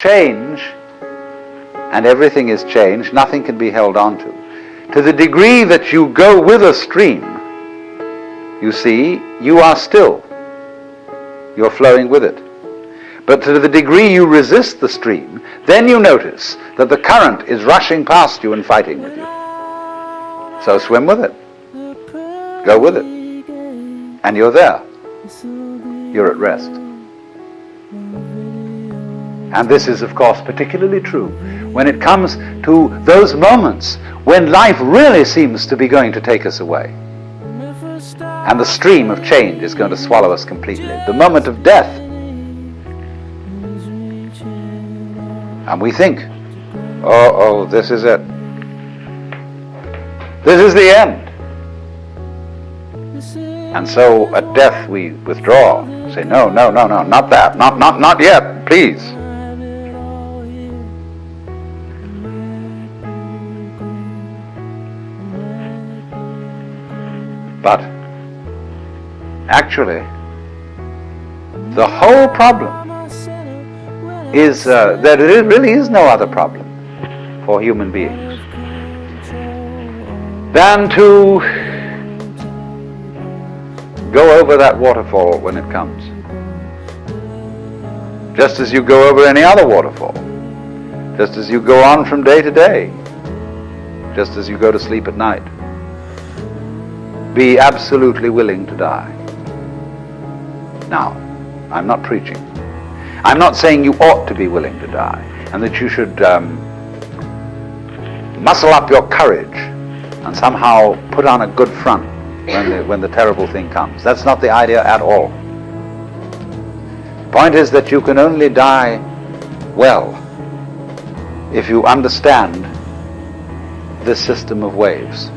change, and everything is change, nothing can be held on to the degree that you go with a stream, you see, you are still. You're flowing with it. But to the degree you resist the stream, then you notice that the current is rushing past you and fighting with you. So swim with it. Go with it. And you're there. You're at rest. And this is, of course, particularly true when it comes to those moments when life really seems to be going to take us away. And the stream of change is going to swallow us completely. The moment of death. And we think, oh, this is it. This is the end. And so at death we withdraw. Say, no, not that. Not yet, please. But actually, the whole problem is that there really is no other problem for human beings than to go over that waterfall when it comes. Just as you go over any other waterfall. Just as you go on from day to day. Just as you go to sleep at night. Be absolutely willing to die. Now, I'm not preaching. I'm not saying you ought to be willing to die and that you should muscle up your courage and somehow put on a good front when the terrible thing comes. That's not the idea at all. The point is that you can only die well if you understand this system of waves.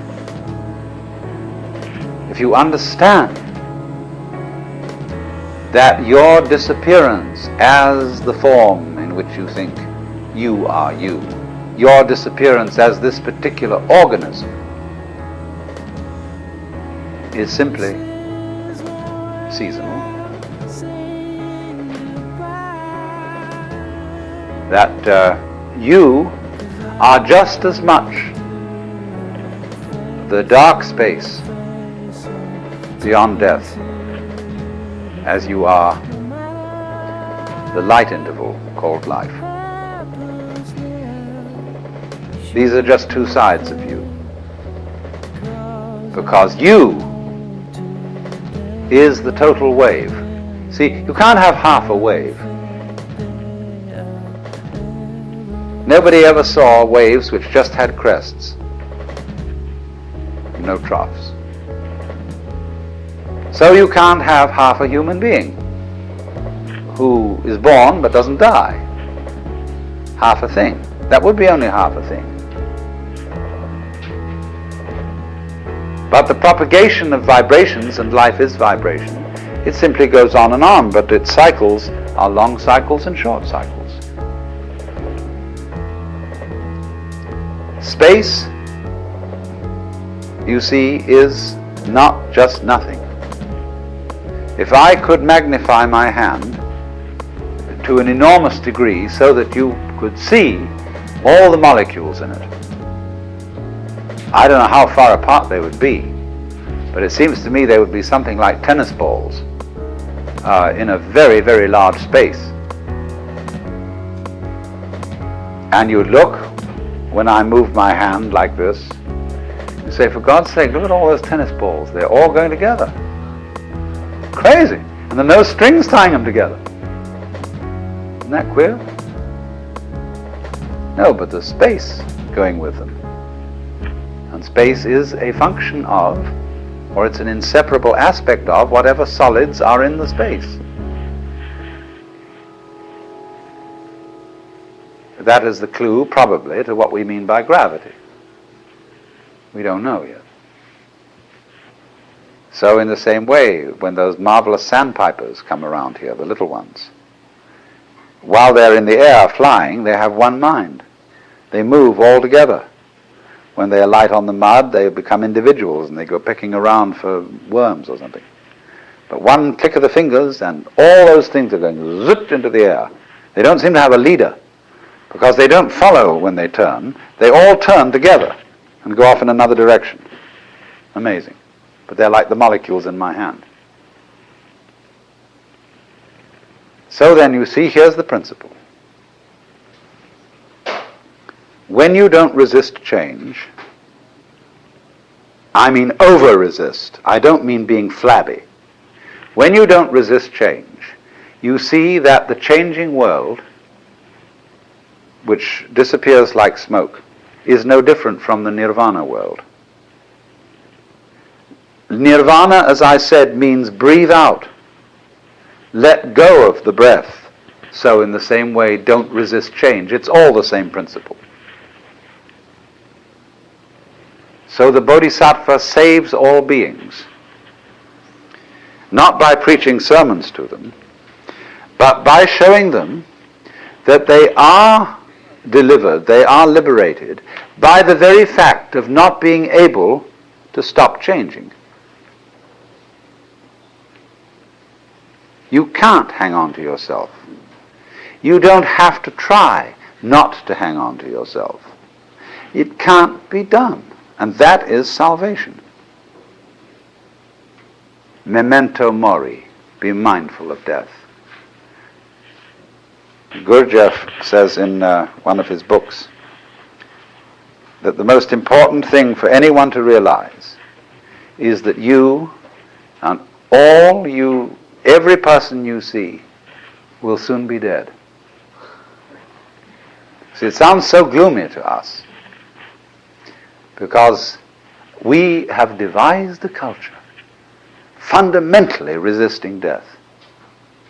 If you understand that your disappearance as the form in which you think you are you, your disappearance as this particular organism, is simply seasonal, that you are just as much the dark space beyond death as you are the light interval called life. These are just two sides of you, because you is the total wave. See, you can't have half a wave. Nobody ever saw waves which just had crests, no troughs. So you can't have half a human being who is born but doesn't die. Half a thing. That would be only half a thing. But the propagation of vibrations, and life is vibration, it simply goes on and on, but its cycles are long cycles and short cycles. Space, you see, is not just nothing. If I could magnify my hand to an enormous degree so that you could see all the molecules in it, I don't know how far apart they would be, but it seems to me they would be something like tennis balls in a very, very large space. And you look, when I move my hand like this, you say, for God's sake, look at all those tennis balls. They're all going together. Crazy. And there are no strings tying them together. Isn't that queer? No, but there's space going with them. And space is a function of, or it's an inseparable aspect of, whatever solids are in the space. That is the clue, probably, to what we mean by gravity. We don't know yet. So in the same way, when those marvelous sandpipers come around here, the little ones, while they're in the air flying, they have one mind. They move all together. When they alight on the mud, they become individuals and they go picking around for worms or something. But one click of the fingers and all those things are going zip into the air. They don't seem to have a leader. because they don't follow when they turn. They all turn together and go off in another direction. Amazing. But they're like the molecules in my hand. So then you see, here's the principle. When you don't resist change, I mean over-resist. I don't mean being flabby. When you don't resist change, you see that the changing world, which disappears like smoke, is no different from the nirvana world. Nirvana, as I said, means breathe out. Let go of the breath. So in the same way, don't resist change. It's all the same principle. So the Bodhisattva saves all beings, not by preaching sermons to them, but by showing them that they are delivered, they are liberated by the very fact of not being able to stop changing. You can't hang on to yourself. You don't have to try not to hang on to yourself. It can't be done. And that is salvation. Memento mori, be mindful of death. Gurdjieff says in one of his books that the most important thing for anyone to realize is that you and every person you see will soon be dead. See, it sounds so gloomy to us because we have devised a culture fundamentally resisting death.